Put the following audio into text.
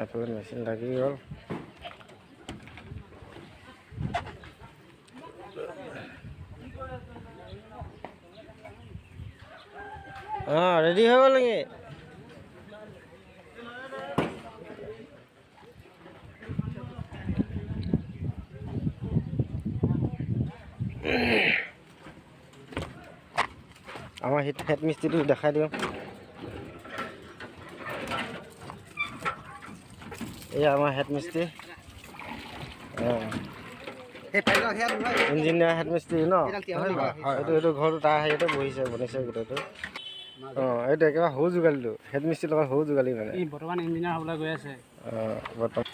এফালে মেচিন লাগি গ'ল। ৰেডি হৈ গ'ল নেকি? আমাৰ হেড মিস্ত্ৰীটো দেখাই দিওঁ। এয়া আমাৰ হেড মিস্ত্ৰী, ইঞ্জিনিয়াৰ হেড মিস্ত্ৰী ন? এইটো ঘৰটো তাৰ হেৰিতে বহিছে, বনিছে গোটেইটো। এইটো একেবাৰে সৰু যোগালীটো, হেড মিস্ত্ৰীৰ লগত সৰু যোগালী মানে। বৰ্তমান ইঞ্জিনিয়াৰ হ'বলৈ গৈ আছে। বৰ্তমান